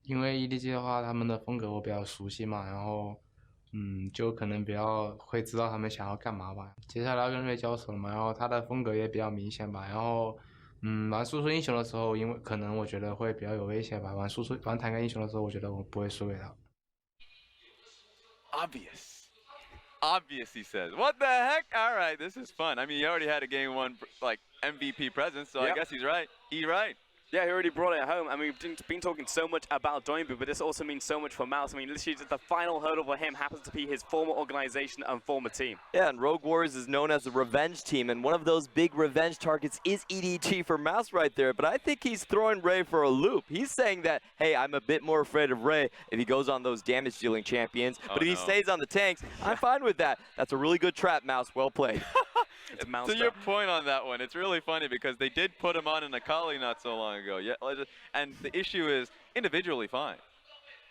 因为 EDG 的话，他们的风格我比较熟悉嘛，然后就可能比较会知道他们想要干嘛吧。接下来要跟瑞交手了嘛，然后他的风格也比较明显吧，然后玩输出英雄的时候，因为可能我觉得会比较有威胁吧，玩坦克英雄的时候，我觉得我不会输给他。Obvious. Obvious, he says. What the heck? All right, this is fun. I mean, he already had a game one like MVP presence, so I guess he's right. He's right. Yeah, he already brought it home. I mean, we've been talking so much about Doinbu, but this also means so much for Mouse. I mean, literally, the final hurdle for him happens to be his former organization and former team. Yeah, and Rogue Warriors is known as the revenge team, and one of those big revenge targets is EDG for Mouse right there, but I think he's throwing Ray for a loop. He's saying that, hey, I'm a bit more afraid of Ray if he goes on those damage-dealing champions, but if he stays on the tanks, I'm fine with that. That's a really good trap, Mouse. Well played. To your point on that one, it's really funny because they did put him on an Akali not so long ago. Yeah, and the issue is individually fine,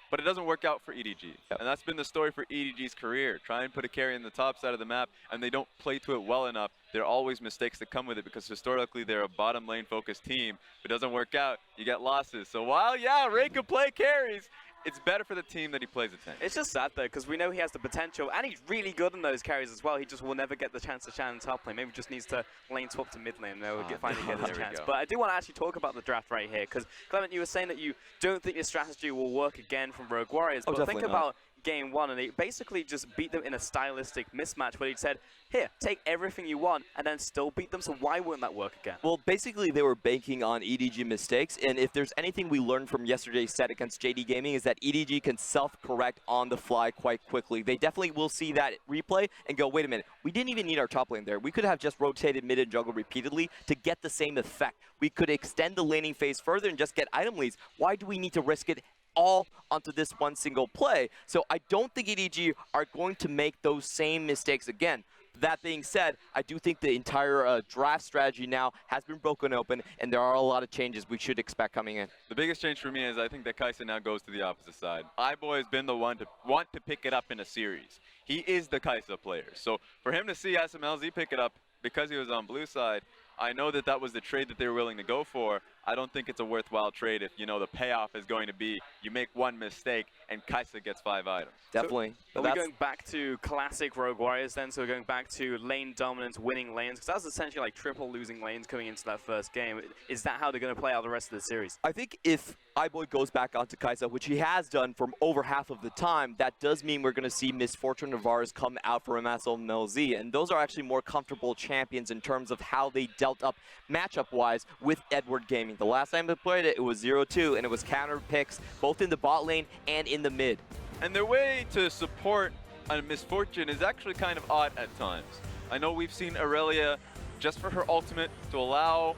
but it doesn't work out for EDG. And that's been the story for EDG's career. Try and put a carry in the top side of the map, and they don't play to it well enough. There are always mistakes that come with it because historically they're a bottom lane focused team. If it doesn't work out, you get losses. So while, yeah, Ray could play carries, it's better for the team that he plays a tank. It's just sad though, because we know he has the potential, and he's really good in those carries as well. He just will never get the chance to shine in top lane. Maybe just needs to lane swap to mid lane, and they'll finally get his chance. But I do want to actually talk about the draft right here, because Clement, you were saying that you don't think this strategy will work again from Rogue Warriors, but think about game one, and he basically just beat them in a stylistic mismatch where he said, here, take everything you want, and then still beat them, so why wouldn't that work again? Well, basically they were banking on EDG mistakes, and if there's anything we learned from yesterday's set against JD Gaming is that EDG can self-correct on the fly quite quickly. They definitely will see that replay and go, wait a minute, we didn't even need our top lane there. We could have just rotated mid and jungle repeatedly to get the same effect. We could extend the laning phase further and just get item leads. Why do we need to risk it all onto this one single play? So I don't think EDG are going to make those same mistakes again. That being said, I do think the entire draft strategy now has been broken open, and there are a lot of changes we should expect coming in. The biggest change for me is I think that Kai'Sa now goes to the opposite side. iBoy has been the one to want to pick it up in a series. He is the Kai'Sa player. So for him to see SMLZ pick it up because he was on blue side, I know that that was the trade that they were willing to go for. I don't think it's a worthwhile trade if, you know, the payoff is going to be you make one mistake and Kai'Sa gets 5 items. Definitely. So are we going back to classic Rogue Warriors then? So we're going back to lane dominance, winning lanes? Because that was essentially like triple losing lanes coming into that first game. Is that how they're going to play out the rest of the series? I think if iBoy goes back onto Kai'Sa, which he has done for over half of the time, that does mean we're going to see Misfortune Navarres come out for MSLZ. And those are actually more comfortable champions in terms of how they dealt up matchup-wise with Edward Gaming. The last time they played it, it was 0-2, and it was counter picks both in the bot lane and in the mid. And their way to support a Misfortune is actually kind of odd at times. I know we've seen Aurelia just for her ultimate to allow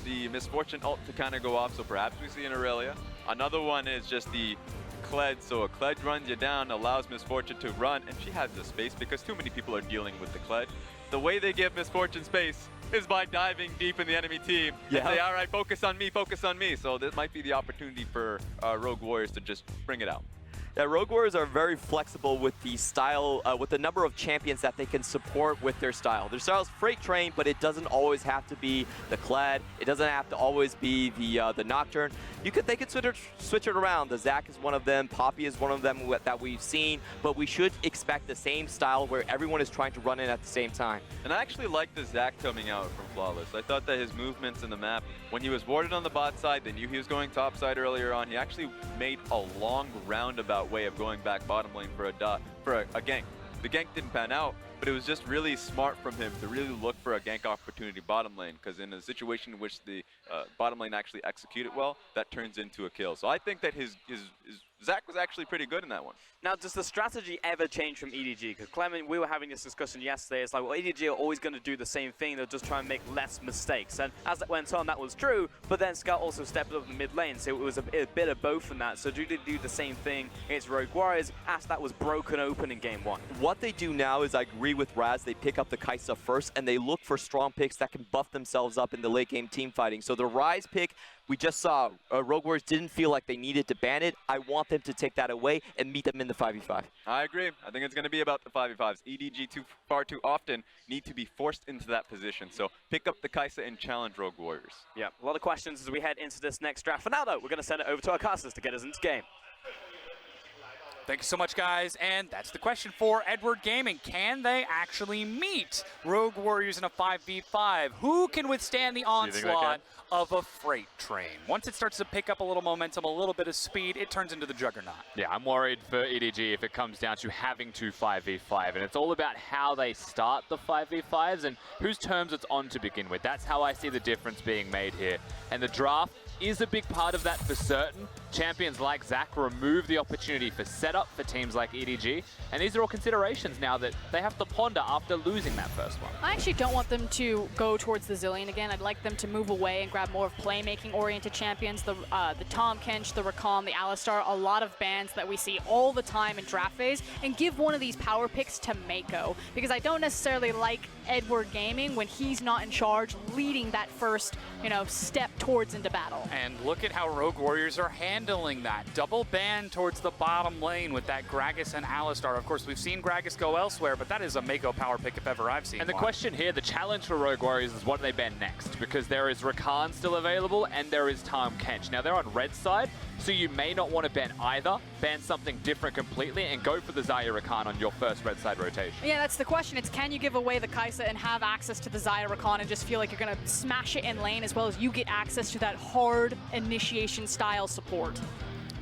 the Misfortune ult to kind of go off, so perhaps we see an Aurelia. Another one is just the Kled, so a Kled runs you down, allows Misfortune to run, and she has the space because too many people are dealing with the Kled. The way they give Misfortune space is by diving deep in the enemy team and say, all right, focus on me, focus on me. So this might be the opportunity for Rogue Warriors to just bring it out. Yeah, Rogue Warriors are very flexible with the style, with the number of champions that they can support with their style. Their style is freight train, but it doesn't always have to be the Kled. It doesn't have to always be the Nocturne. They could switch it around. The Zac is one of them. Poppy is one of them that we've seen. But we should expect the same style where everyone is trying to run in at the same time. And I actually like the Zac coming out from Flawless. I thought that his movements in the map, when he was warded on the bot side, they knew he was going top side earlier on. He actually made a long roundabout way of going back bottom lane for a gank. The gank didn't pan out, but it was just really smart from him to really look for a gank opportunity bottom lane, because in a situation in which the bottom lane actually executed well, that turns into a kill. So I think that his Zac was actually pretty good in that one. Now, does the strategy ever change from EDG? Because Clement, we were having this discussion yesterday. It's like, well, EDG are always going to do the same thing. They'll just try and make less mistakes. And as it went on, that was true. But then Scout also stepped up in the mid lane, so it was a bit of both in that. So do they do the same thing against Rogue Warriors as that was broken open in game one? What they do now is like really agree with Raz. They pick up the Kai'Sa first, and they look for strong picks that can buff themselves up in the late game team fighting. So the Ryze pick, we just saw Rogue Warriors didn't feel like they needed to ban it. I want them to take that away and meet them in the 5v5. I agree. I think it's going to be about the 5v5s. EDG far too often need to be forced into that position. So pick up the Kai'Sa and challenge Rogue Warriors. Yeah, a lot of questions as we head into this next draft. For now, though, we're going to send it over to our casters to get us into game. Thank you so much, guys. And that's the question for Edward Gaming. Can they actually meet Rogue Warriors in a 5v5? Who can withstand the onslaught of a freight train? Once it starts to pick up a little momentum, a little bit of speed, it turns into the juggernaut. Yeah, I'm worried for EDG if it comes down to having to 5v5. And it's all about how they start the 5v5s and whose terms it's on to begin with. That's how I see the difference being made here. And the draft is a big part of that for certain. Champions like Zach remove the opportunity for setup for teams like EDG, and these are all considerations now that they have to ponder after losing that first one. I actually don't want them to go towards the Zilean again. I'd like them to move away and grab more of playmaking-oriented champions, the Tahm Kench, the Rakan, the Alistar, a lot of bans that we see all the time in draft phase, and give one of these power picks to Mako, because I don't necessarily like Edward Gaming when he's not in charge, leading that first, step towards into battle. And look at how Rogue Warriors are handling that. Double ban towards the bottom lane with that Gragas and Alistar. Of course, we've seen Gragas go elsewhere, but that is a Mako power pick if ever I've seen And the one. question here, the challenge for Rogue Warriors is what do they ban next? Because there is Rakan still available and there is Tahm Kench. Now they're on red side, so you may not want to ban either. Ban something different completely and go for the Xayah Rakan on your first red side rotation. Yeah, that's the question. It's can you give away the Kai'Sa and have access to the Xayah Rakan and just feel like you're going to smash it in lane as well as you get access to that hard initiation style support.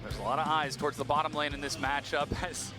There's a lot of eyes towards the bottom lane in this matchup. As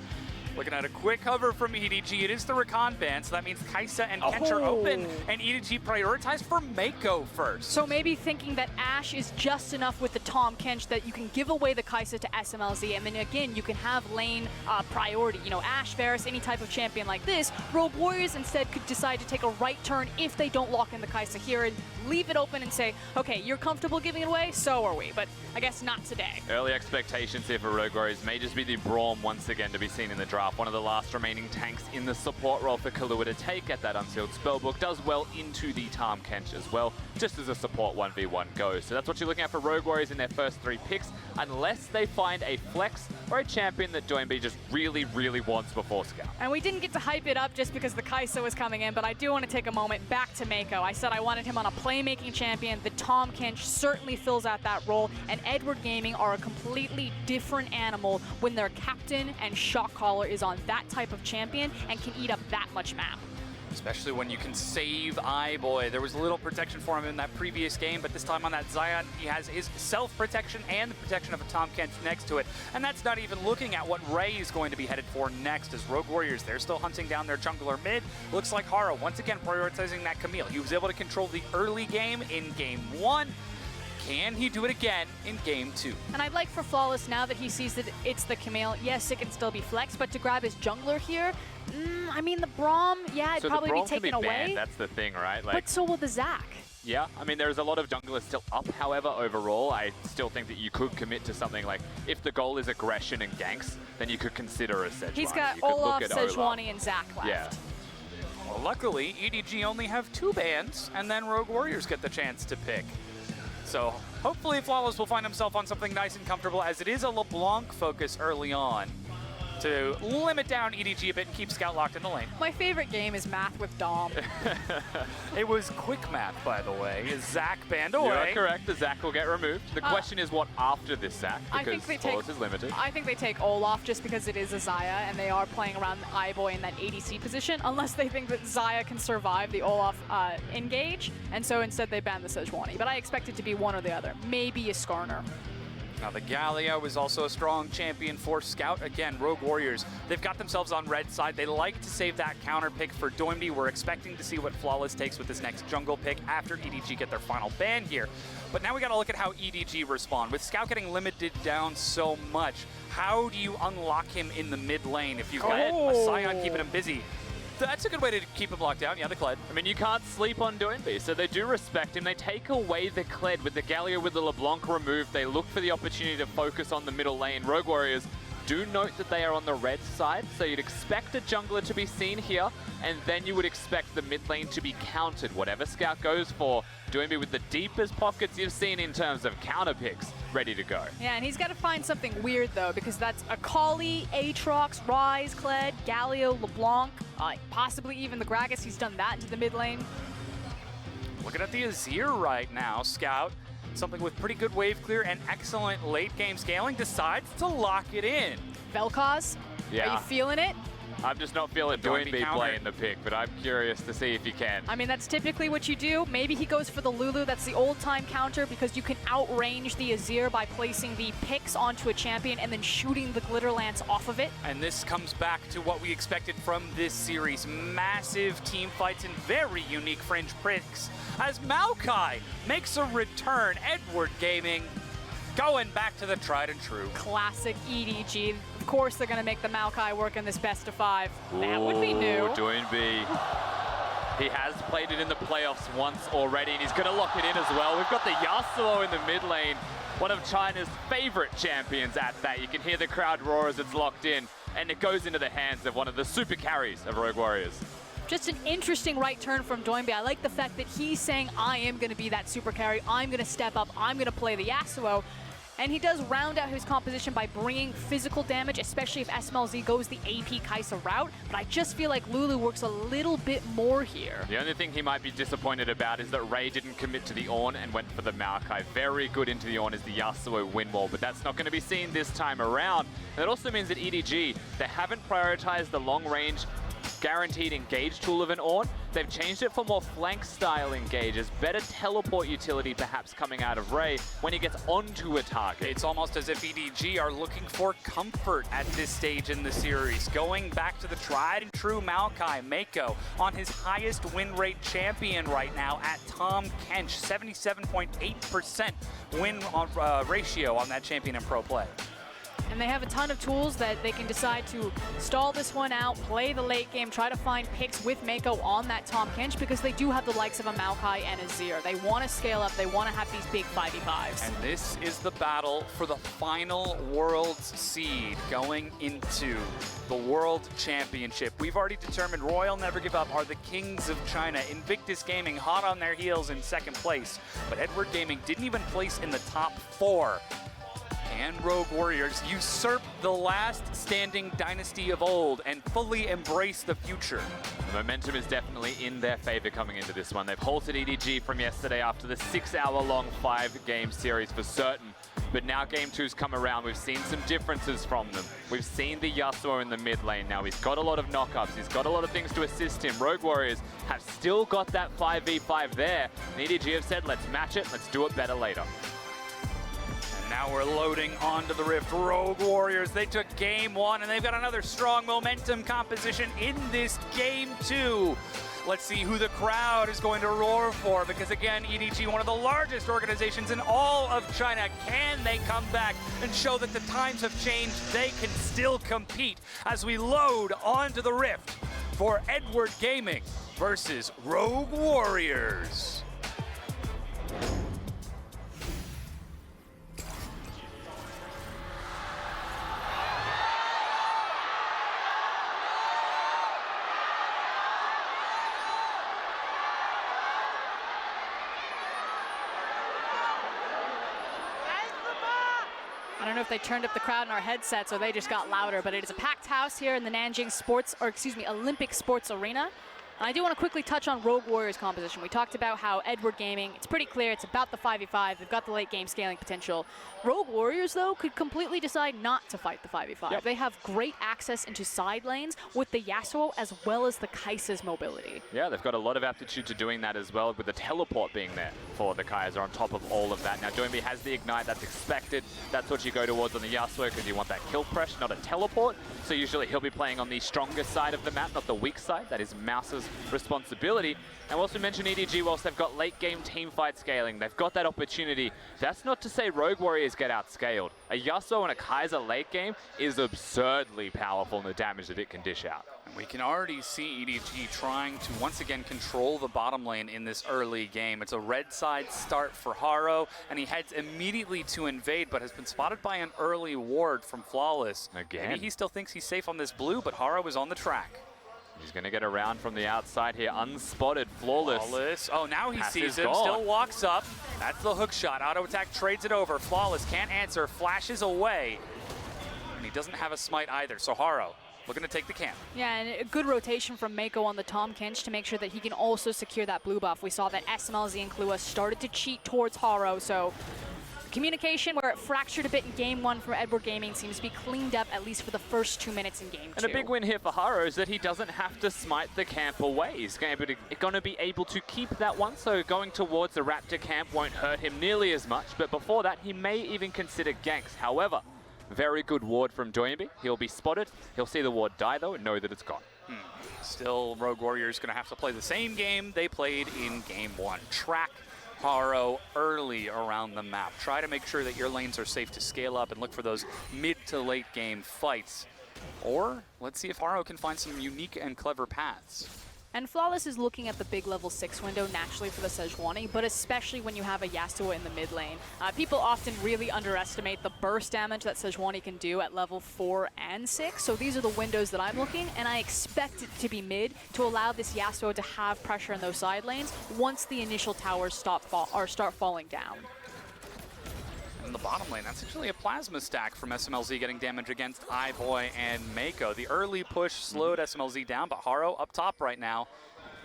looking at a quick hover from EDG, it is the Rakan ban, so that means Kai'Sa and Kench are open, and EDG prioritized for Mako first. So maybe thinking that Ashe is just enough with the Tahm Kench that you can give away the Kai'Sa to SMLZ, and then again, you can have lane priority. Ashe, Varus, any type of champion like this. Rogue Warriors instead could decide to take a right turn if they don't lock in the Kai'Sa here and leave it open and say, okay, you're comfortable giving it away, so are we, but I guess not today. Early expectations here for Rogue Warriors may just be the Braum once again to be seen in the draft. One of the last remaining tanks in the support role for Kahlua to take at that Unsealed Spellbook. Does well into the Tahm Kench as well, just as a support 1v1 goes. So that's what you're looking at for Rogue Warriors in their first 3 picks, unless they find a flex or a champion that Doinby just really, really wants before Scout. And we didn't get to hype it up just because the Kai'Sa was coming in, but I do want to take a moment back to Mako. I said I wanted him on a playmaking champion. The Tahm Kench certainly fills out that role, and Edward Gaming are a completely different animal when their captain and shot caller is on that type of champion and can eat up that much map. Especially when you can save iBoy. There was little protection for him in that previous game, but this time on that Xayah, he has his self-protection and the protection of a Tahm Kench next to it. And that's not even looking at what Ray is going to be headed for next as Rogue Warriors. They're still hunting down their jungler mid. Looks like Hara once again prioritizing that Camille. He was able to control the early game in game 1. Can he do it again in game 2? And I'd like for Flawless, now that he sees that it's the Camille, yes, it can still be flexed, but to grab his jungler here, I mean, the Braum, yeah, it'd probably be taken away. Banned, that's the thing, right? But so will the Zac. Yeah, I mean, there's a lot of junglers still up, however, overall. I still think that you could commit to something like, if the goal is aggression and ganks, then you could consider a Sejuani. He's got Olaf, Sejuani, and Zac left. Yeah. Well, luckily, EDG only have 2 bans, and then Rogue Warriors get the chance to pick. So hopefully Flawless will find himself on something nice and comfortable, as it is a LeBlanc focus early on to limit down EDG a bit and keep Scout locked in the lane. My favorite game is math with Dom. It was quick math, by the way. Is Zac banned away? You are correct. The Zac will get removed. The question is what after this Zac, because Flawless is limited. I think they take Olaf just because it is a Xayah, and they are playing around iBoy in that ADC position, unless they think that Xayah can survive the Olaf engage, and so instead they ban the Sejuani. But I expect it to be one or the other. Maybe a Skarner. Now the Gallia was also a strong champion for Scout. Again, Rogue Warriors, they've got themselves on red side. They like to save that counter pick for Doinby. We're expecting to see what Flawless takes with this next jungle pick after EDG get their final ban here. But now we gotta look at how EDG respond. With Scout getting limited down so much, how do you unlock him in the mid lane if you've got a Sion keeping him busy? That's a good way to keep him locked down. Yeah, the Kled. I mean, you can't sleep on Doinby, so they do respect him. They take away the Kled with the Gallia with the LeBlanc removed. They look for the opportunity to focus on the middle lane. Rogue Warriors Do note that they are on the red side, so you'd expect a jungler to be seen here, and then you would expect the mid lane to be countered. Whatever Scout goes for, Doinby with the deepest pockets you've seen in terms of counter picks, ready to go. Yeah, and he's got to find something weird, though, because that's Akali, Aatrox, Ryze, Kled, Galio, LeBlanc, possibly even the Gragas. He's done that into the mid lane. Looking at the Azir right now, Scout, something with pretty good wave clear and excellent late game scaling, decides to lock it in. Vel'Koz, Yeah. are you feeling it? I'm just not feeling Doinby Doinby counter. playing the pick, but I'm curious to see if he can. I mean, that's typically what you do. Maybe he goes for the Lulu. That's the old-time counter because you can outrange the Azir by placing the picks onto a champion and then shooting the Glitter Lance off of it. And this comes back to what we expected from this series. Massive team fights and very unique fringe picks. As Maokai makes a return, Edward Gaming going back to the tried and true. Classic EDG. Of course they're going to make the Maokai work in this best of 5. That would be new. Doinby. He has played it in the playoffs once already, and he's going to lock it in as well. We've got the Yasuo in the mid lane, one of China's favorite champions at that. You can hear the crowd roar as it's locked in, and it goes into the hands of one of the super carries of Rogue Warriors. Just an interesting right turn from Doinby. I like the fact that he's saying, I am going to be that super carry. I'm going to step up. I'm going to play the Yasuo. And he does round out his composition by bringing physical damage, especially if SMLZ goes the AP Kai'Sa route. But I just feel like Lulu works a little bit more here. The only thing he might be disappointed about is that Ray didn't commit to the Ornn and went for the Maokai. Very good into the Ornn is the Yasuo win wall, but that's not going to be seen this time around. And it also means that EDG, they haven't prioritized the long range guaranteed engage tool of an Ornn. They've changed it for more flank style engages, better teleport utility perhaps coming out of Ray when he gets onto a target. It's almost as if EDG are looking for comfort at this stage in the series. Going back to the tried and true Maokai, Mako, on his highest win rate champion right now at Tom Kench, 77.8% win on, ratio on that champion in pro play. And they have a ton of tools that they can decide to stall this one out, play the late game, try to find picks with Mako on that Tom Kench because they do have the likes of a Maokai and a Azir. They want to scale up. They want to have these big 5v5s. And this is the battle for the final Worlds seed going into the World Championship. We've already determined Royal Never Give Up are the kings of China. Invictus Gaming hot on their heels in second place. But Edward Gaming didn't even place in the top 4. And Rogue Warriors usurp the last standing dynasty of old and fully embrace the future. The momentum is definitely in their favor coming into this one. They've halted EDG from yesterday after the 6-hour-long 5-game series for certain. But now Game 2's come around. We've seen some differences from them. We've seen the Yasuo in the mid lane now. He's got a lot of knockups. He's got a lot of things to assist him. Rogue Warriors have still got that 5v5 there. And EDG have said, let's match it. Let's do it better later. Now we're loading onto the Rift. Rogue Warriors, they took game 1 and they've got another strong momentum composition in this game 2. Let's see who the crowd is going to roar for because again, EDG, one of the largest organizations in all of China. Can they come back and show that the times have changed? They can still compete as we load onto the Rift for Edward Gaming versus Rogue Warriors. I don't know if they turned up the crowd in our headsets or they just got louder, but it is a packed house here in the Nanjing Olympic Sports Arena. And I do want to quickly touch on Rogue Warriors composition. We talked about how Edward Gaming, it's pretty clear, it's about the 5v5. They've got the late game scaling potential. Rogue Warriors, though, could completely decide not to fight the 5v5. Yep. They have great access into side lanes with the Yasuo as well as the Kai'Sa's mobility. Yeah, they've got a lot of aptitude to doing that as well, with the teleport being there for the Kai'Sa on top of all of that. Now, Doinby has the Ignite, that's expected. That's what you go towards on the Yasuo because you want that kill pressure, not a teleport. So usually he'll be playing on the stronger side of the map, not the weak side. That is Mouse's responsibility. And we also mentioned EDG, whilst they've got late game team fight scaling, they've got that opportunity. That's not to say Rogue Warriors get outscaled. A Yasuo and a Kai'Sa late game is absurdly powerful in the damage that it can dish out. We can already see EDG trying to once again control the bottom lane in this early game. It's a red side start for Haro, and he heads immediately to invade, but has been spotted by an early ward from Flawless. Again. Maybe he still thinks he's safe on this blue, but Haro is on the track. He's going to get around from the outside here, unspotted, Flawless. Oh, now he Pass sees is him, gone. still walks up. That's the hook shot. Auto attack trades it over. Flawless can't answer, flashes away. And he doesn't have a smite either, so Haro looking to take the camp. Yeah, and a good rotation from Mako on the Tom Kinch to make sure that he can also secure that blue buff. We saw that SMLZ and Klua started to cheat towards Haro, so communication where it fractured a bit in game 1 from Edward Gaming seems to be cleaned up at least for the first 2 minutes in game 2. And a big win here for Haro is that he doesn't have to smite the camp away. He's going to be able to keep that one, so going towards the Raptor camp won't hurt him nearly as much, but before that he may even consider ganks. However, very good ward from Doinby. He'll be spotted. He'll see the ward die though and know that it's gone. Still, Rogue Warriors going to have to play the same game they played in game 1. Track Haro early around the map. Try to make sure that your lanes are safe to scale up and look for those mid to late game fights. Or let's see if Haro can find some unique and clever paths. And Flawless is looking at the big level 6 window naturally for the Sejuani, but especially when you have a Yasuo in the mid lane. People often really underestimate the burst damage that Sejuani can do at level 4 and 6, so these are the windows that I'm looking, and I expect it to be mid to allow this Yasuo to have pressure in those side lanes once the initial towers start falling down. In the bottom lane, that's actually a plasma stack from SMLZ getting damage against iBoy and Mako. The early push slowed SMLZ down, but Haro up top right now.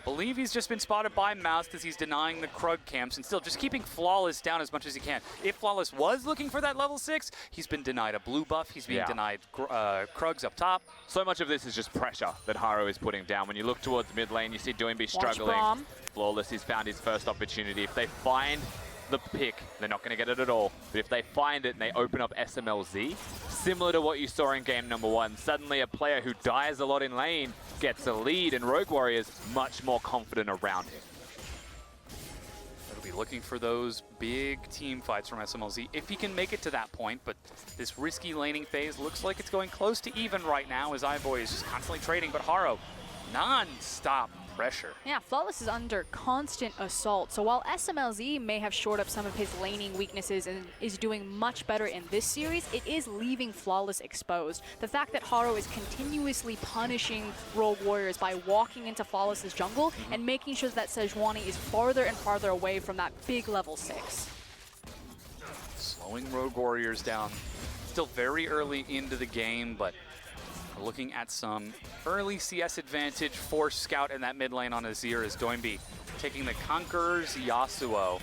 Believe he's just been spotted by Moust as he's denying the Krug camps and still just keeping Flawless down as much as he can. If Flawless was looking for that level 6, he's been denied a blue buff, he's being denied Krugs up top. So much of this is just pressure that Haro is putting down. When you look towards mid lane, you see Doinby struggling. Flawless, he's found his first opportunity. If they find the pick, they're not going to get it at all. But if they find it and they open up SMLZ, similar to what you saw in game number 1, suddenly a player who dies a lot in lane gets a lead, and Rogue Warriors much more confident around him. They'll be looking for those big team fights from SMLZ if he can make it to that point, but this risky laning phase looks like it's going close to even right now as iBoy is just constantly trading, but Haro non-stop pressure. Yeah, Flawless is under constant assault. So while SMLZ may have shored up some of his laning weaknesses and is doing much better in this series, it is leaving Flawless exposed. The fact that Haro is continuously punishing Rogue Warriors by walking into Flawless's jungle and making sure that Sejuani is farther and farther away from that big level 6. Slowing Rogue Warriors down. Still very early into the game, but we're looking at some early CS advantage for Scout in that mid lane on Azir as Doinby taking the Conqueror's Yasuo.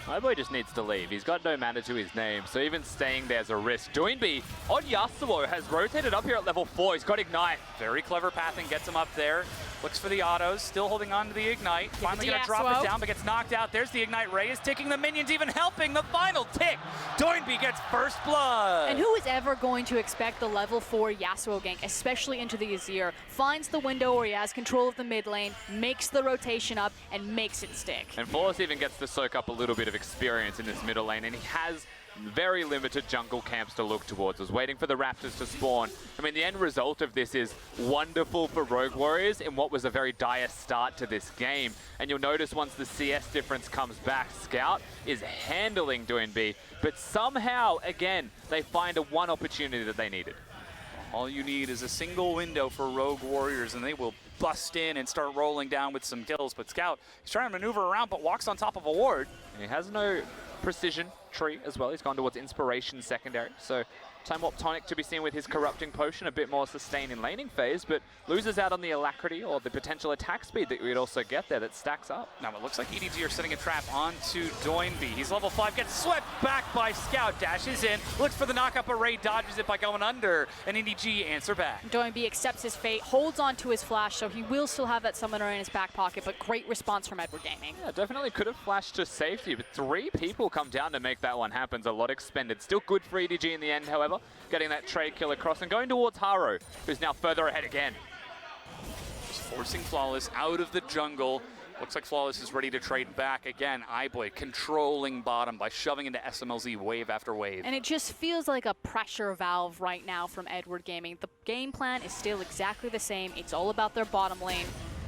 iBoy just needs to leave. He's got no mana to his name, so even staying there's a risk. Doinby on Yasuo has rotated up here at level 4. He's got Ignite. Very clever pathing, gets him up there. Looks for the autos, still holding on to the Ignite. Finally gonna drop it down, but gets knocked out. There's the Ignite Ray, is ticking the minions, even helping the final tick. Doinby gets first blood. And who is ever going to expect the level 4 Yasuo gank, especially into the Azir, finds the window where he has control of the mid lane, makes the rotation up, and makes it stick. And Flawless even gets to soak up a little bit of experience in this middle lane, and he has very limited jungle camps to look towards. Was waiting for the Raptors to spawn. I mean, the end result of this is wonderful for Rogue Warriors in what was a very dire start to this game. And you'll notice once the CS difference comes back, Scout is handling Doinby, but somehow, again, they find a one opportunity that they needed. All you need is a single window for Rogue Warriors, and they will bust in and start rolling down with some kills. But Scout, he's trying to maneuver around, but walks on top of a ward. He has no precision tree as well. He's gone towards Inspiration secondary. So Time Warp Tonic to be seen with his Corrupting Potion, a bit more sustained in laning phase, but loses out on the alacrity or the potential attack speed that we'd also get there that stacks up. Now it looks like EDG are setting a trap onto Doinby. He's level 5, gets swept back by Scout, dashes in, looks for the knock-up array, dodges it by going under, and EDG answer back. Doinby accepts his fate, holds on to his flash, so he will still have that summoner in his back pocket, but great response from Edward Gaming. Yeah, definitely could have flashed to safety, but 3 people come down to make that one happen. A lot expended. Still good for EDG in the end, however, getting that trade kill across and going towards Haro, who's now further ahead again. Just forcing Flawless out of the jungle. Looks like Flawless is ready to trade back. Again, iBoy controlling bottom by shoving into SMLZ wave after wave. And it just feels like a pressure valve right now from Edward Gaming. The game plan is still exactly the same. It's all about their bottom lane.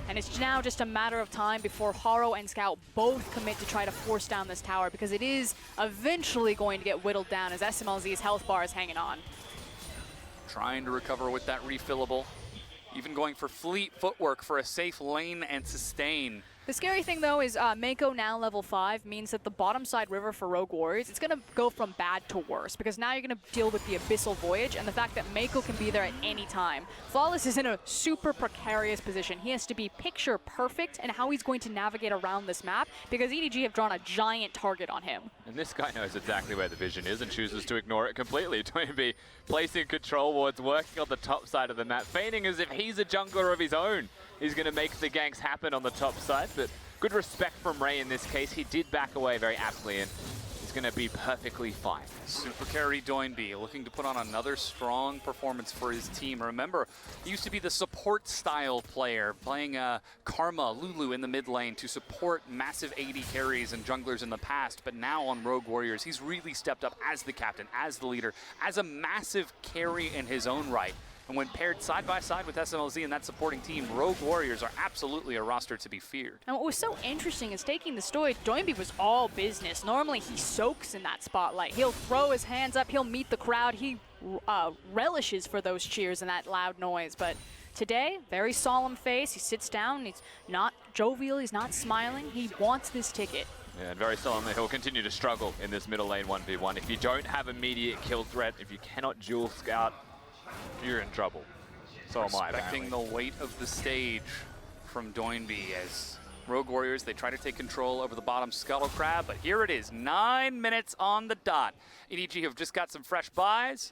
And it's now just a matter of time before Haro and Scout both commit to try to force down this tower, because it is eventually going to get whittled down as SMLZ's health bar is hanging on. Trying to recover with that refillable. Even going for fleet footwork for a safe lane and sustain. The scary thing, though, is Mako now level 5 means that the bottom side river for Rogue Warriors, it's going to go from bad to worse, because now you're going to deal with the Abyssal Voyage and the fact that Mako can be there at any time. Flawless is in a super precarious position. He has to be picture perfect in how he's going to navigate around this map, because EDG have drawn a giant target on him. And this guy knows exactly where the vision is and chooses to ignore it completely. Doinby placing control wards, working on the top side of the map, feigning as if he's a jungler of his own. He's going to make the ganks happen on the top side, but good respect from Ray in this case. He did back away very aptly, and he's going to be perfectly fine. Super carry Doinby looking to put on another strong performance for his team. Remember, he used to be the support style player, playing Karma, Lulu in the mid lane to support massive AD carries and junglers in the past, but now on Rogue Warriors, he's really stepped up as the captain, as the leader, as a massive carry in his own right. And when paired side by side with SMLZ and that supporting team, Rogue Warriors are absolutely a roster to be feared. And what was so interesting is taking the story, Doinby was all business. Normally he soaks in that spotlight. He'll throw his hands up, he'll meet the crowd, he relishes for those cheers and that loud noise. But today, very solemn face, he sits down, he's not jovial, he's not smiling, he wants this ticket. Yeah, and very solemnly, he'll continue to struggle in this middle lane 1v1. If you don't have immediate kill threat, if you cannot dual scout, you're in trouble. So am I, Respecting the weight of the stage from Doinby as Rogue Warriors, they try to take control over the bottom Scuttle Crab, but here it is, 9 minutes on the dot. EDG have just got some fresh buys,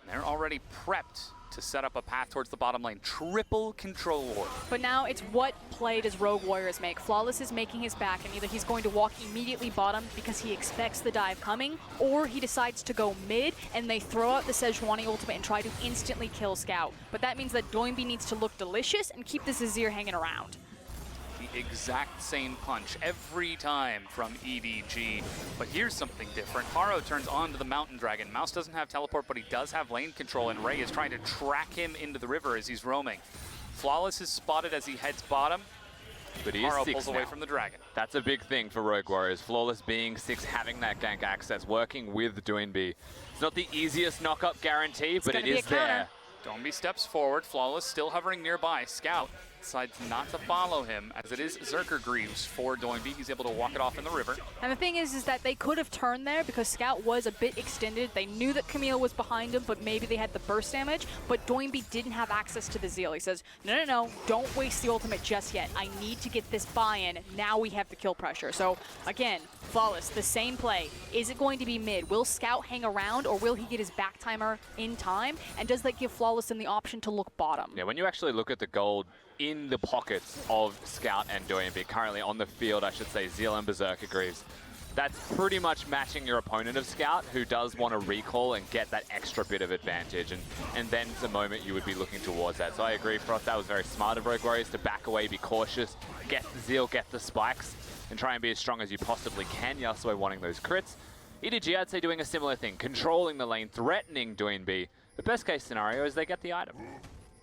and they're already prepped to set up a path towards the bottom lane. Triple control ward. But now it's what play does Rogue Warriors make? Flawless is making his back, and either he's going to walk immediately bottom because he expects the dive coming, or he decides to go mid and they throw out the Sejuani ultimate and try to instantly kill Scout. But that means that Doinby needs to look delicious and keep this Azir hanging around. The exact same punch every time from EDG. But here's something different. Haro turns on to the Mountain Dragon. Mouse doesn't have teleport, but he does have lane control, and Ray is trying to track him into the river as he's roaming. Flawless is spotted as he heads bottom, but he Haro is 6 pulls now. away from the Dragon. That's a big thing for Rogue Warriors. Flawless being 6, having that gank access, working with Doinby. It's not the easiest knock-up guarantee, but it is there. Doinby steps forward, Flawless still hovering nearby. Scout decides not to follow him, as it is Zerker Greaves for Doinby. He's able to walk it off in the river. And the thing is that they could have turned there because Scout was a bit extended. They knew that Camille was behind him, but maybe they had the burst damage. But Doinby didn't have access to the Zeal. He says, no, don't waste the ultimate just yet. I need to get this buy-in. Now we have the kill pressure. So again, Flawless, the same play. Is it going to be mid? Will Scout hang around, or will he get his back timer in time? And does that give Flawless the option to look bottom? Yeah, when you actually look at the gold in the pockets of Scout and Doinby, currently on the field, I should say, Zeal and Berserker Greaves, that's pretty much matching your opponent of Scout, who does want to recall and get that extra bit of advantage, and then the moment you would be looking towards that. So I agree, Frost, that was very smart of Rogue Warriors to back away, be cautious, get the Zeal, get the spikes, and try and be as strong as you possibly can. Yasuo wanting those crits. EDG, I'd say, doing a similar thing, controlling the lane, threatening Doinby. The best case scenario is they get the item.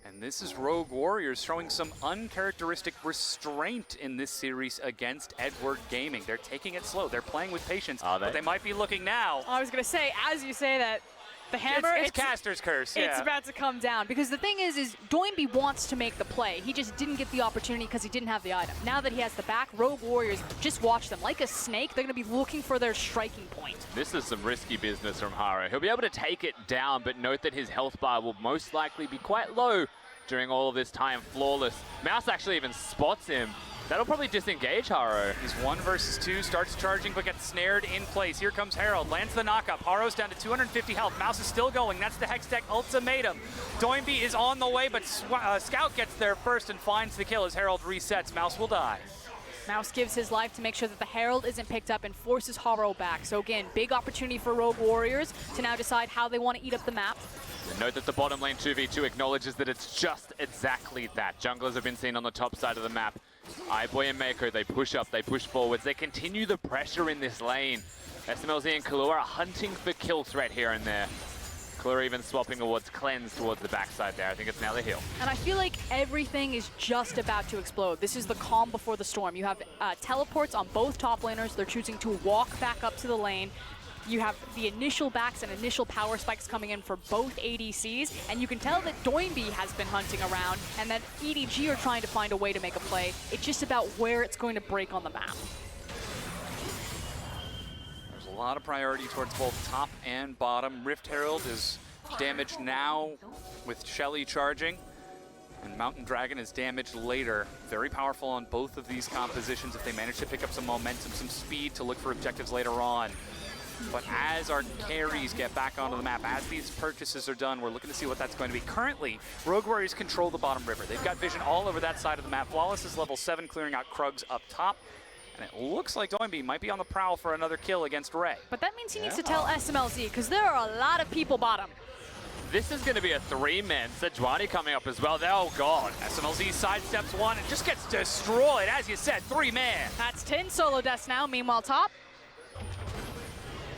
And this is Rogue Warriors showing some uncharacteristic restraint in this series against Edward Gaming. They're taking it slow. They're playing with patience, but they might be looking now. I was going to say, as you say that, the hammer, it's Caster's Curse, It's about to come down. Because the thing is Doinby wants to make the play. He just didn't get the opportunity because he didn't have the item. Now that he has the back, Rogue Warriors, just watch them. Like a snake, they're going to be looking for their striking point. This is some risky business from Haro. He'll be able to take it down, but note that his health bar will most likely be quite low during all of this time. Flawless. Mouse actually even spots him. That'll probably disengage Haro. He's 1 versus 2, starts charging, but gets snared in place. Here comes Herald, lands the knockup. Haro's down to 250 health. Mouse is still going. That's the Hextech ultimatum. Doinby is on the way, but Scout gets there first and finds the kill as Herald resets. Mouse will die. Mouse gives his life to make sure that the Herald isn't picked up and forces Haro back. So again, big opportunity for Rogue Warriors to now decide how they want to eat up the map. And note that the bottom lane 2v2 acknowledges that it's just exactly that. Junglers have been seen on the top side of the map. iBoy and Mako, they push up, they push forwards, they continue the pressure in this lane. SMLZ and Kahlua are hunting for kill threat here and there. Kahlua even swapping towards Cleanse towards the backside there. I think it's now the heal. And I feel like everything is just about to explode. This is the calm before the storm. You have teleports on both top laners. They're choosing to walk back up to the lane. You have the initial backs and initial power spikes coming in for both ADCs, and you can tell that Doinby has been hunting around and that EDG are trying to find a way to make a play. It's just about where it's going to break on the map. There's a lot of priority towards both top and bottom. Rift Herald is damaged now with Shelly charging, and Mountain Dragon is damaged later. Very powerful on both of these compositions if they manage to pick up some momentum, some speed to look for objectives later on. But as our carries get back onto the map, as these purchases are done, we're looking to see what that's going to be. Currently, Rogue Warriors control the bottom river. They've got vision all over that side of the map. Flawless is level 7, clearing out Krugs up top. And it looks like Doinby might be on the prowl for another kill against Ray. But that means he needs to tell SMLZ, because there are a lot of people bottom. This is going to be a 3-man. Sejuani coming up as well. Oh, God. SMLZ sidesteps one and just gets destroyed. As you said, 3-man. That's 10 solo deaths now. Meanwhile, top.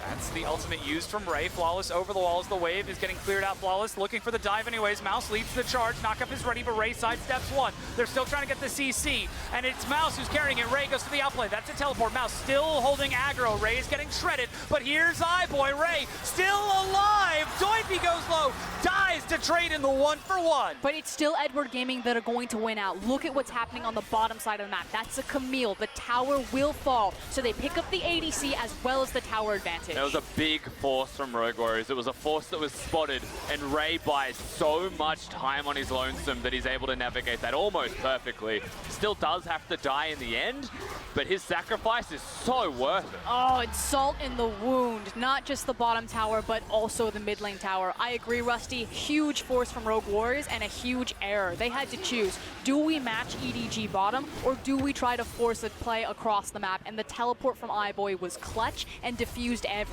That's the ultimate used from Ray. Flawless over the walls. The wave is getting cleared out. Flawless looking for the dive anyways. Mouse leads the charge. Knockup is ready, but Ray sidesteps one. They're still trying to get the CC, and it's Mouse who's carrying it. Ray goes to the outplay. That's a teleport. Mouse still holding aggro. Ray is getting shredded, but here's iBoy. Ray still alive. Doinby goes low. Dies to trade in the 1-for-1. But it's still Edward Gaming that are going to win out. Look at what's happening on the bottom side of the map. That's a Camille. The tower will fall, so they pick up the ADC as well as the tower advantage. It was a big force from Rogue Warriors. It was a force that was spotted, and Ray buys so much time on his lonesome that he's able to navigate that almost perfectly. Still does have to die in the end, but his sacrifice is so worth it. Oh, it's salt in the wound. Not just the bottom tower, but also the mid lane tower. I agree, Rusty. Huge force from Rogue Warriors and a huge error. They had to choose. Do we match EDG bottom, or do we try to force a play across the map? And the teleport from iBoy was clutch and diffused everything.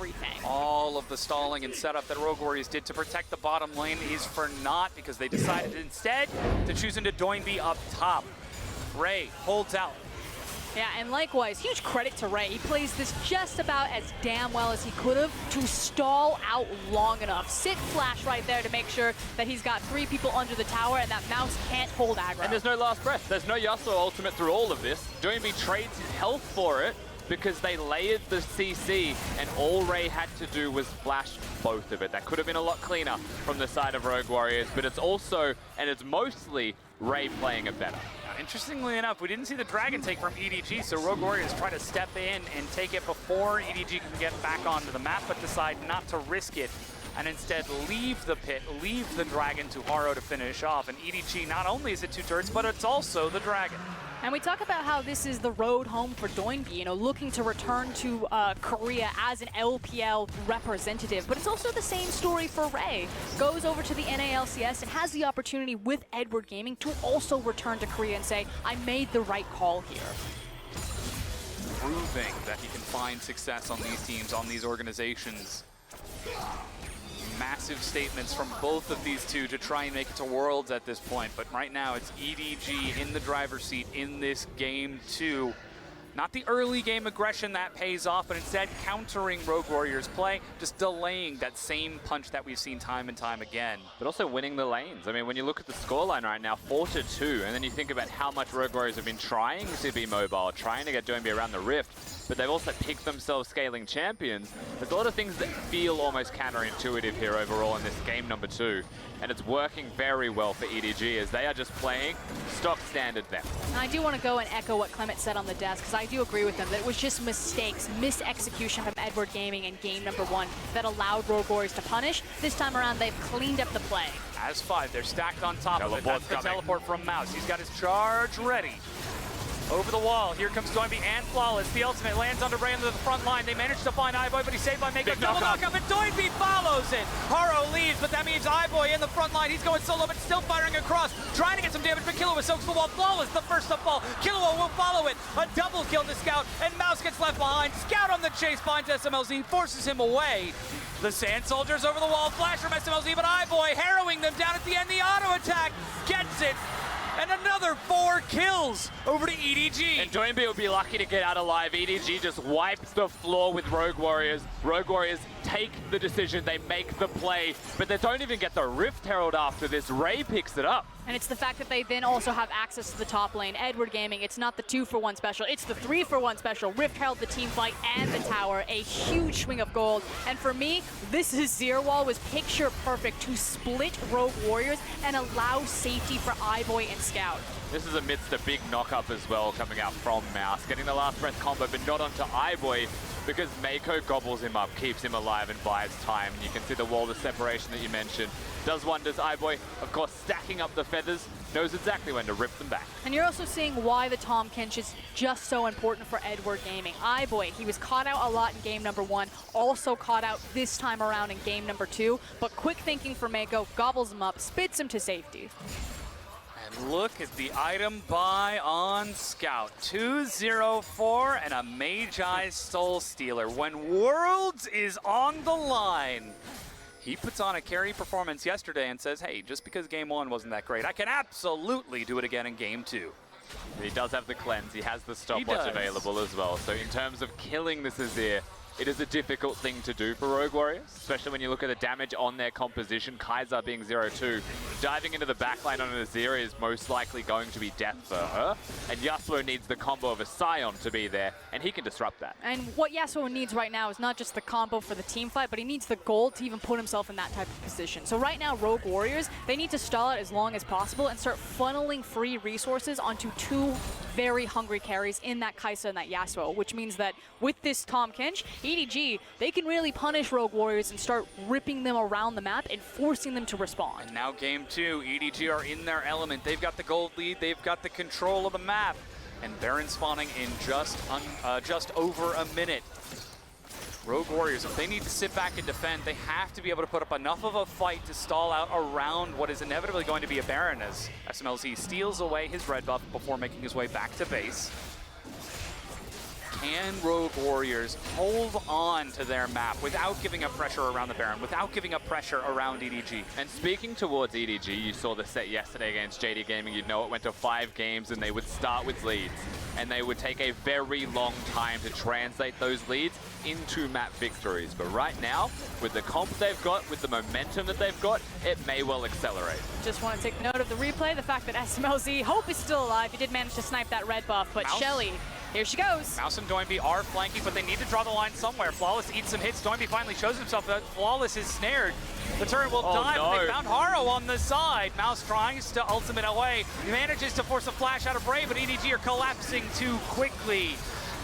All of the stalling and setup that Rogue Warriors did to protect the bottom lane is for naught, because they decided instead to choose into Doinby up top. Ray holds out. Yeah, and likewise, huge credit to Ray. He plays this just about as damn well as he could have to stall out long enough. Sit flash right there to make sure that he's got 3 people under the tower and that Mouse can't hold aggro. And there's no last breath. There's no Yasuo ultimate through all of this. Doinby trades his health for it, because they layered the CC, and all Ray had to do was flash both of it. That could have been a lot cleaner from the side of Rogue Warriors, but it's also, and it's mostly, Ray playing it better. Interestingly enough, we didn't see the Dragon take from EDG, so Rogue Warriors try to step in and take it before EDG can get back onto the map, but decide not to risk it, and instead leave the pit, leave the Dragon to Haro to finish off. And EDG, not only is it 2 turrets, but it's also the Dragon. And we talk about how this is the road home for Doinby, you know, looking to return to Korea as an LPL representative. But it's also the same story for Ray. Goes over to the NALCS and has the opportunity with Edward Gaming to also return to Korea and say, I made the right call here. Proving that he can find success on these teams, on these organizations. Massive statements from both of these two to try and make it to Worlds at this point, but right now it's EDG in the driver's seat in this game too. Not the early game aggression that pays off, but instead countering Rogue Warriors' play, just delaying that same punch that we've seen time and time again. But also winning the lanes. I mean, when you look at the scoreline right now, 4-2, and then you think about how much Rogue Warriors have been trying to be mobile, trying to get Doinby around the Rift, but they've also picked themselves scaling champions. There's a lot of things that feel almost counterintuitive here overall in this game number 2. And it's working very well for EDG as they are just playing stock standard them. And I do want to go and echo what Clement said on the desk, because I do agree with him that it was just mistakes, mis-execution from Edward Gaming in game number 1 that allowed Rogue Warriors to punish. This time around, they've cleaned up the play. As 5, they're stacked on top of it. That's the teleport from Mouse. He's got his charge ready. Over the wall, here comes Doinby and Flawless. The ultimate lands onto Ray into the front line. They manage to find iBoy, but he's saved by Mako. Double knockup, and Doinby follows it. Haro leaves, but that means iBoy in the front line. He's going solo, but still firing across, trying to get some damage, but Killua soaks the wall. Flawless, the first to fall. Killua will follow it. A double kill to Scout, and Mouse gets left behind. Scout on the chase finds SMLZ, forces him away. The Sand Soldiers over the wall, flash from SMLZ, but iBoy harrowing them down at the end. The auto attack gets it. And another 4 kills over to EDG. And Doinby will be lucky to get out alive. EDG just wipes the floor with Rogue Warriors. Rogue Warriors take the decision, they make the play, but they don't even get the Rift Herald after this. Ray picks it up. And it's the fact that they then also have access to the top lane. Edward Gaming, it's not the 2-for-1 special, it's the 3-for-1 special. Rift Herald, the team fight, and the tower. A huge swing of gold. And for me, this is Zerwall was picture perfect to split Rogue Warriors and allow safety for iBoy and Scout. This is amidst a big knock-up as well coming out from Mouse. Getting the last breath combo, but not onto iBoy because Mako gobbles him up, keeps him alive and buys time. And you can see the wall of separation that you mentioned. Does wonders. iBoy, of course, stacking up the feathers, knows exactly when to rip them back. And you're also seeing why the Tahm Kench is just so important for Edward Gaming. iBoy, he was caught out a lot in game number 1, also caught out this time around in game number 2, but quick thinking for Mako, gobbles him up, spits him to safety. And look at the item buy on Scout. 204 and a Magi Soul Stealer. When Worlds is on the line, he puts on a carry performance yesterday and says, hey, just because game 1 wasn't that great, I can absolutely do it again in game 2. He does have the cleanse, he has the stopwatch available as well. So in terms of killing this Azir, it is a difficult thing to do for Rogue Warriors, especially when you look at the damage on their composition. Kaiser being 0-2, diving into the backline on an Azir is most likely going to be death for her. And Yasuo needs the combo of a Scion to be there, and he can disrupt that. And what Yasuo needs right now is not just the combo for the team fight, but he needs the gold to even put himself in that type of position. So right now, Rogue Warriors, they need to stall it as long as possible and start funneling free resources onto 2 very hungry carries in that Kai'Sa and that Yasuo, which means that with this Tahm Kench, EDG, they can really punish Rogue Warriors and start ripping them around the map and forcing them to respond. And now game 2, EDG are in their element. They've got the gold lead, they've got the control of the map. And Baron spawning in just over a minute. Rogue Warriors, if they need to sit back and defend, they have to be able to put up enough of a fight to stall out around what is inevitably going to be a Baron as SMLZ steals away his red buff before making his way back to base. Can Rogue Warriors hold on to their map without giving up pressure around the Baron, without giving up pressure around EDG? And speaking towards EDG, you saw the set yesterday against JD Gaming. You'd know it went to 5 games and they would start with leads. And they would take a very long time to translate those leads into map victories. But right now, with the comp they've got, with the momentum that they've got, it may well accelerate. Just want to take note of the replay, the fact that SMLZ, Hope is still alive. He did manage to snipe that red buff, but Mouse. Shelly, here she goes. Mouse and Doinby are flanking, but they need to draw the line somewhere. Flawless eats some hits. Doinby finally shows himself that Flawless is snared. The turret will dive. No. They found Haro on the side. Mouse tries to ultimate away. He manages to force a flash out of Brave, but EDG are collapsing too quickly.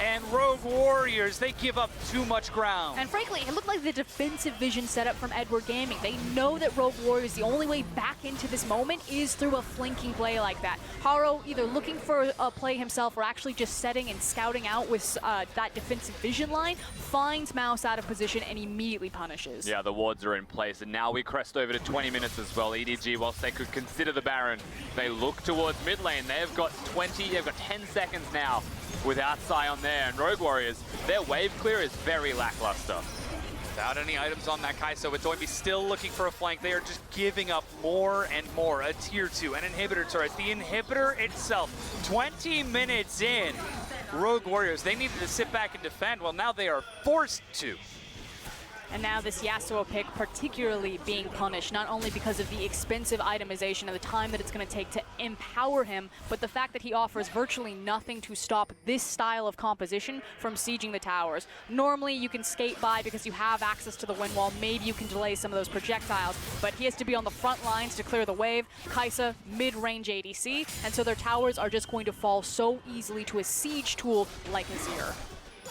And Rogue Warriors, they give up too much ground. And frankly, it looked like the defensive vision set up from Edward Gaming. They know that Rogue Warriors, the only way back into this moment is through a flanking play like that. Haro either looking for a play himself or actually just setting and scouting out with that defensive vision line, finds Mouse out of position and immediately punishes. Yeah, the wards are in place, and now we crest over to 20 minutes as well. EDG, whilst they could consider the Baron, they look towards mid lane. They've got 10 seconds now without Scion there, and Rogue Warriors, their wave clear is very lackluster. Without any items on that Kai'Sa, with Doinby still looking for a flank, they are just giving up more and more. A tier 2, an inhibitor turret, the inhibitor itself. 20 minutes in, Rogue Warriors, they needed to sit back and defend. Well, now they are forced to. And now this Yasuo pick particularly being punished, not only because of the expensive itemization and the time that it's going to take to empower him, but the fact that he offers virtually nothing to stop this style of composition from sieging the towers. Normally you can skate by because you have access to the wind wall, maybe you can delay some of those projectiles, but he has to be on the front lines to clear the wave. Kai'Sa, mid-range ADC, and so their towers are just going to fall so easily to a siege tool like Azir.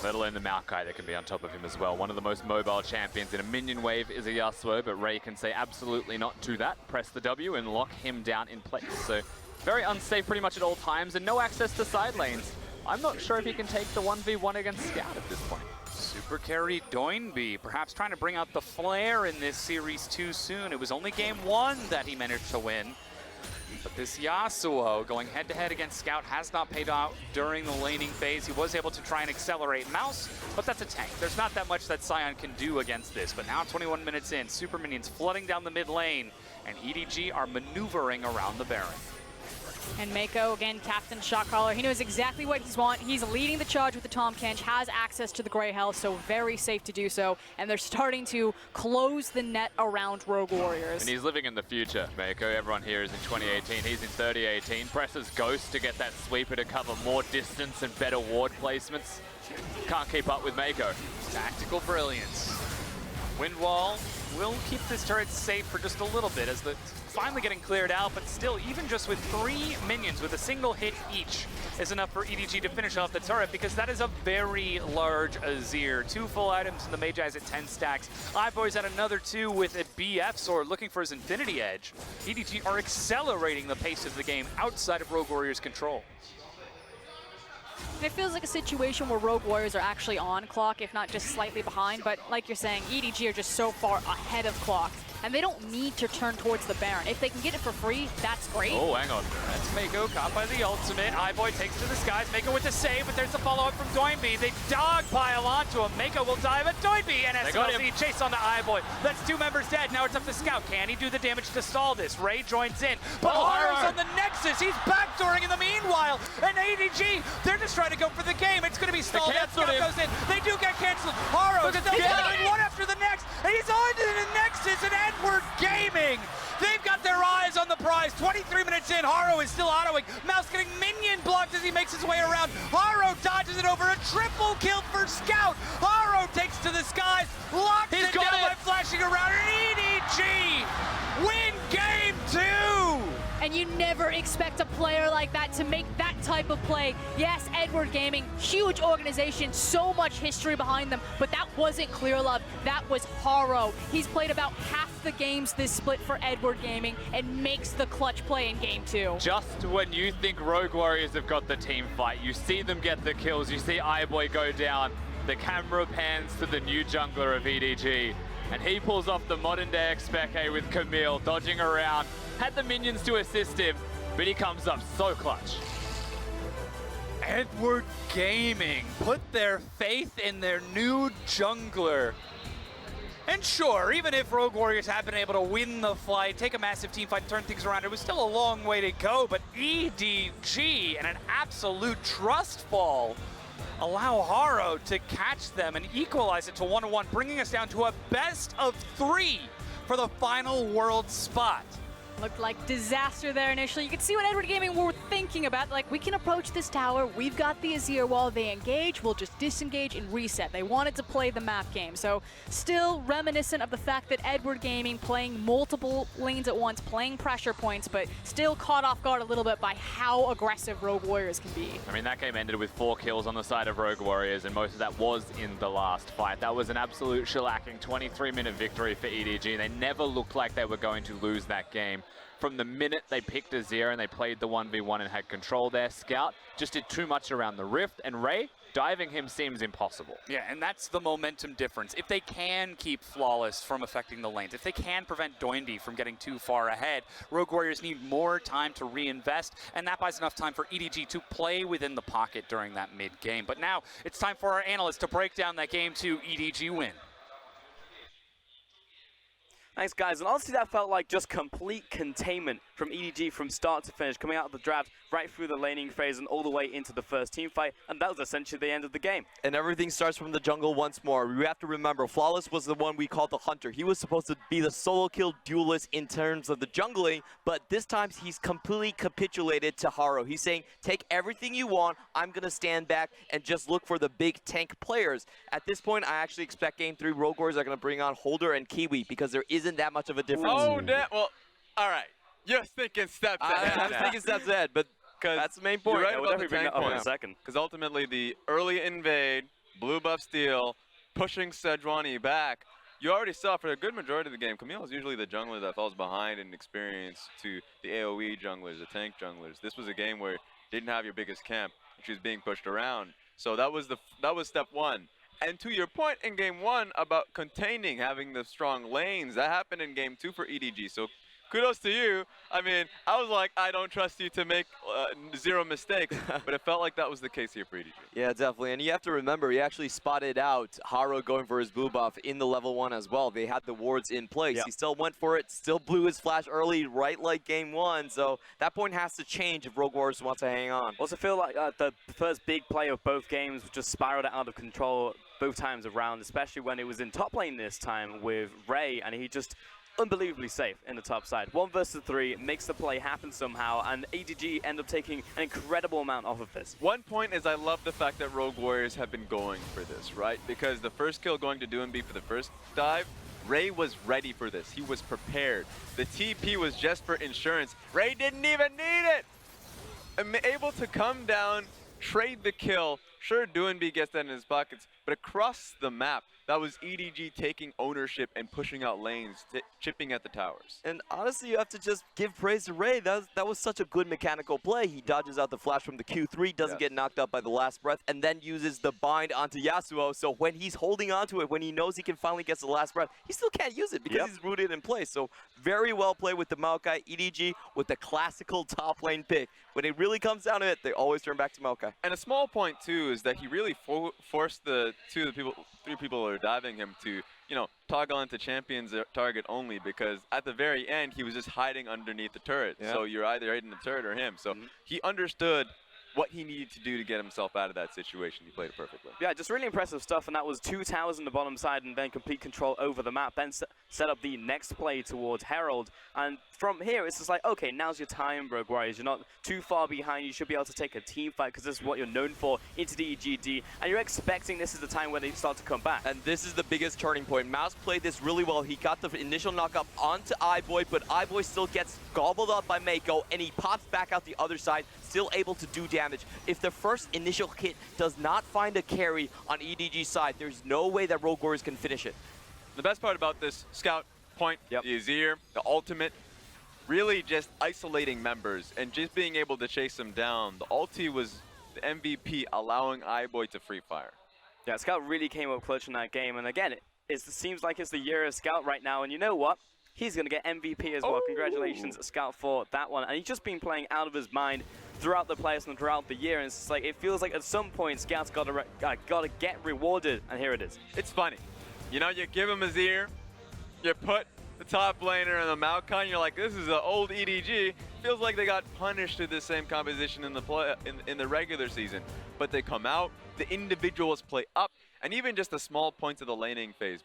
Let alone the Maokai that can be on top of him as well. One of the most mobile champions in a minion wave is a Yasuo, but Ray can say absolutely not to that. Press the W and lock him down in place. So very unsafe pretty much at all times and no access to side lanes. I'm not sure if he can take the 1v1 against Scout at this point. Super carry Doinby, perhaps trying to bring out the flare in this series too soon. It was only game 1 that he managed to win. But this Yasuo going head-to-head against Scout has not paid out during the laning phase. He was able to try and accelerate Mouse, but that's a tank. There's not that much that Scion can do against this. But now 21 minutes in, super minions flooding down the mid lane, and EDG are maneuvering around the Baron. And Mako, again, captain shot caller. He knows exactly what he's want. He's leading the charge with the Tahm Kench, has access to the Grey Health, so very safe to do so. And they're starting to close the net around Rogue Warriors. And he's living in the future, Mako. Everyone here is in 2018. He's in 3018. Presses Ghost to get that sweeper to cover more distance and better ward placements. Can't keep up with Mako. Tactical brilliance. Windwall will keep this turret safe for just a little bit as the finally getting cleared out, but still, even just with 3 minions with a single hit each is enough for EDG to finish off the turret, because that is a very large Azir. 2 full items and the Magi's at 10 stacks. iBoy's at another 2 with a BF sword looking for his Infinity Edge. EDG are accelerating the pace of the game outside of Rogue Warriors' control. And it feels like a situation where Rogue Warriors are actually on clock, if not just slightly behind. But like you're saying, EDG are just so far ahead of clock. And they don't need to turn towards the Baron. If they can get it for free, that's great. Oh, hang on. That's Mako caught by the ultimate. iBoy takes to the skies. Mako with the save, but there's the follow-up from Doinby. They dogpile onto him. Mako will dive at Doinby, and SLC chase on the iBoy. That's 2 members dead. Now it's up to Scout. Can he do the damage to stall this? Ray joins in. But Haro's on the Nexus. He's backdooring in the meanwhile. And ADG, they're just trying to go for the game. It's going to be stalled out. Scout goes in. They do get canceled. Haro still following one after the next. And he's on to the Nexus, and Edward Gaming. They've got their eyes on the prize. 23 minutes in, Haro is still autoing. Mouse getting minion blocked as he makes his way around. Haro dodges it over. A triple kill for Scout. Haro takes to the skies, locks it down by flashing around. And EDG win game 2. And you never expect a player like that to make that type of play. Yes, Edward Gaming, huge organization, so much history behind them, but that wasn't Clear Love, that was Haro. He's played about half the games this split for Edward Gaming and makes the clutch play in game 2. Just when you think Rogue Warriors have got the team fight, you see them get the kills, you see iBoy go down, the camera pans to the new jungler of EDG, and he pulls off the modern day Expeke with Camille, dodging around, had the minions to assist him, but he comes up so clutch. Edward Gaming put their faith in their new jungler. And sure, even if Rogue Warriors have been able to win the fight, take a massive team fight, turn things around, it was still a long way to go, but EDG and an absolute trust fall allow Haro to catch them and equalize it to 1-1, bringing us down to a best of 3 for the final world spot. Looked like disaster there initially. You could see what Edward Gaming were thinking about. Like, we can approach this tower. We've got the Azir wall. They engage. We'll just disengage and reset. They wanted to play the map game. So still reminiscent of the fact that Edward Gaming playing multiple lanes at once, playing pressure points, but still caught off guard a little bit by how aggressive Rogue Warriors can be. I mean, that game ended with 4 kills on the side of Rogue Warriors, and most of that was in the last fight. That was an absolute shellacking 23-minute victory for EDG. They never looked like they were going to lose that game. From the minute they picked Azir and they played the 1v1 and had control there, Scout just did too much around the Rift, and Ray, diving him seems impossible. Yeah, and that's the momentum difference. If they can keep Flawless from affecting the lanes, if they can prevent Doinby from getting too far ahead, Rogue Warriors need more time to reinvest, and that buys enough time for EDG to play within the pocket during that mid-game. But now it's time for our analysts to break down that game 2 EDG win. Thanks, guys. And honestly, that felt like just complete containment from EDG from start to finish, coming out of the draft right through the laning phase and all the way into the first team fight. And that was essentially the end of the game. And everything starts from the jungle once more. We have to remember, Flawless was the one we called the Hunter. He was supposed to be the solo kill duelist in terms of the jungling, but this time he's completely capitulated to Haro. He's saying, take everything you want, I'm going to stand back and just look for the big tank players. At this point, I actually expect Game 3 Rogue Warriors are going to bring on Holder and Kiwi because there isn't that much of a difference. Oh, well, all right. You're thinking steps ahead. I'm thinking steps ahead, but that's the main point. You're right we'll about the bring tank that up in point. a second. Because ultimately, the early invade, blue buff steal, pushing Sejuani back, you already saw for a good majority of the game, Camille is usually the jungler that falls behind in experience to the AoE junglers, the tank junglers. This was a game where you didn't have your biggest camp, which was being pushed around. So that was step 1. And to your point in game 1 about containing, having the strong lanes, that happened in game 2 for EDG. So kudos to you. I mean, I was like, I don't trust you to make 0 mistakes, but it felt like that was the case here for EDG. Yeah, definitely. And you have to remember, he actually spotted out Haro going for his blue buff in the level 1 as well. They had the wards in place. Yep. He still went for it, still blew his flash early, right like game 1. So that point has to change if Rogue Warriors want to hang on. Also feel like the first big play of both games just spiraled out of control both times around, especially when it was in top lane this time with Ray, and he just unbelievably safe in the top side. 1 versus 3 makes the play happen somehow, and EDG end up taking an incredible amount off of this. One point is I love the fact that Rogue Warriors have been going for this, right? Because the first kill going to Doinby for the first dive, Ray was ready for this. He was prepared. The TP was just for insurance. Ray didn't even need it! Able to come down, trade the kill. Sure, Doinby gets that in his pockets, but across the map, that was EDG taking ownership and pushing out lanes, chipping at the towers. And honestly, you have to just give praise to Ray. That was such a good mechanical play. He dodges out the flash from the Q3, doesn't get knocked up by the last breath, and then uses the bind onto Yasuo. So when he's holding onto it, when he knows he can finally get the last breath, he still can't use it because he's rooted in place. So very well played with the Maokai. EDG with the classical top lane pick. When it really comes down to it, they always turn back to Maokai. And a small point too is that he really forced the three people who are diving him to, you know, toggle into champions target only, because at the very end he was just hiding underneath the turret. So you're either hitting the turret or him. So he understood what he needed to do to get himself out of that situation. He played it perfectly. Yeah, just really impressive stuff, and that was 2 towers on the bottom side and then complete control over the map. Then set up the next play towards Herald, and from here it's just like, okay, now's your time, Rogue Warriors. You're not too far behind. You should be able to take a team fight because this is what you're known for into the EGD, and you're expecting this is the time where they start to come back. And this is the biggest turning point. Mouse played this really well. He got the initial knock-up onto iBoy, but iBoy still gets gobbled up by Mako, and he pops back out the other side, still able to do damage. If the first initial hit does not find a carry on EDG's side, there's no way that Rogue Warriors can finish it. The best part about this scout point, the Azir, the ultimate, really just isolating members and just being able to chase them down. The ulti was the MVP, allowing iBoy to free fire. Yeah, Scout really came up clutch in that game, and again, it seems like it's the year of Scout right now, and you know what? He's going to get MVP as well. Congratulations, Scout, for that one. And he's just been playing out of his mind throughout the playoffs and throughout the year. And it's just like, it feels like at some point, Scout's got to get rewarded. And here it is. It's funny. You know, you give him his ear, you put the top laner in the Maokai, you're like, this is an old EDG. Feels like they got punished to the same composition in the in the regular season. But they come out, the individuals play up, and even just the small points of the laning phase,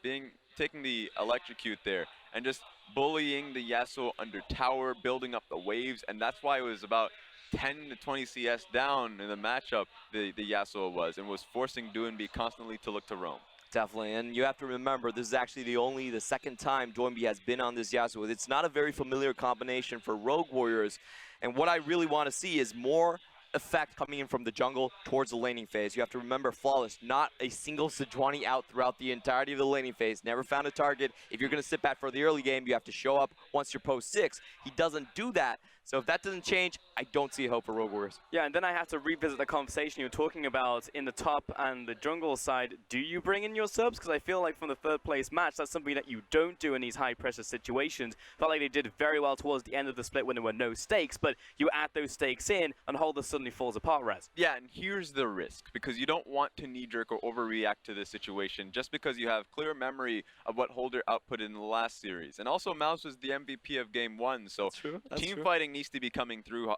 taking the electrocute there, and just bullying the Yasuo under tower, building up the waves, and that's why it was about 10 to 20 CS down in the matchup, the Yasuo was, and was forcing Doinby constantly to look to roam. Definitely, and you have to remember, this is actually the second time Doinby has been on this Yasuo. It's not a very familiar combination for Rogue Warriors, and what I really want to see is more effect coming in from the jungle towards the laning phase. You have to remember, Flawless, not a single Sejuani out throughout the entirety of the laning phase. Never found a target. If you're going to sit back for the early game, you have to show up once you're post 6. He doesn't do that. So if that doesn't change, I don't see hope for Rogue Warriors. Yeah, and then I have to revisit the conversation you were talking about in the top and the jungle side. Do you bring in your subs? Because I feel like from the third place match, that's something that you don't do in these high pressure situations. Felt like they did very well towards the end of the split when there were no stakes, but you add those stakes in and Holder suddenly falls apart, Raz. Yeah, and here's the risk, because you don't want to knee-jerk or overreact to this situation just because you have clear memory of what Holder output in the last series. And also, Mouse was the MVP of Game 1, so team fighting needs to be coming through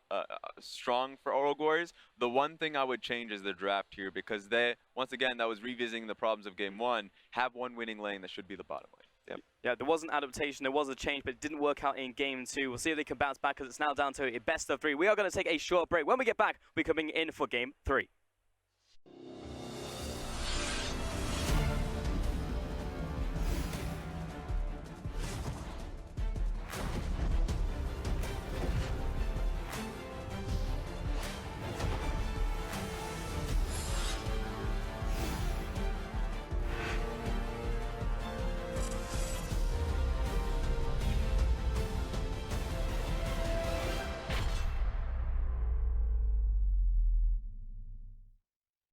strong for Rogue Warriors. The one thing I would change is the draft here, because they, once again, that was revisiting the problems of Game 1, have one winning lane that should be the bottom lane. Yeah, there was an adaptation, there was a change, but it didn't work out in Game 2. We'll see if they can bounce back, because it's now down to a best of 3. We are going to take a short break. When we get back, we're coming in for Game 3.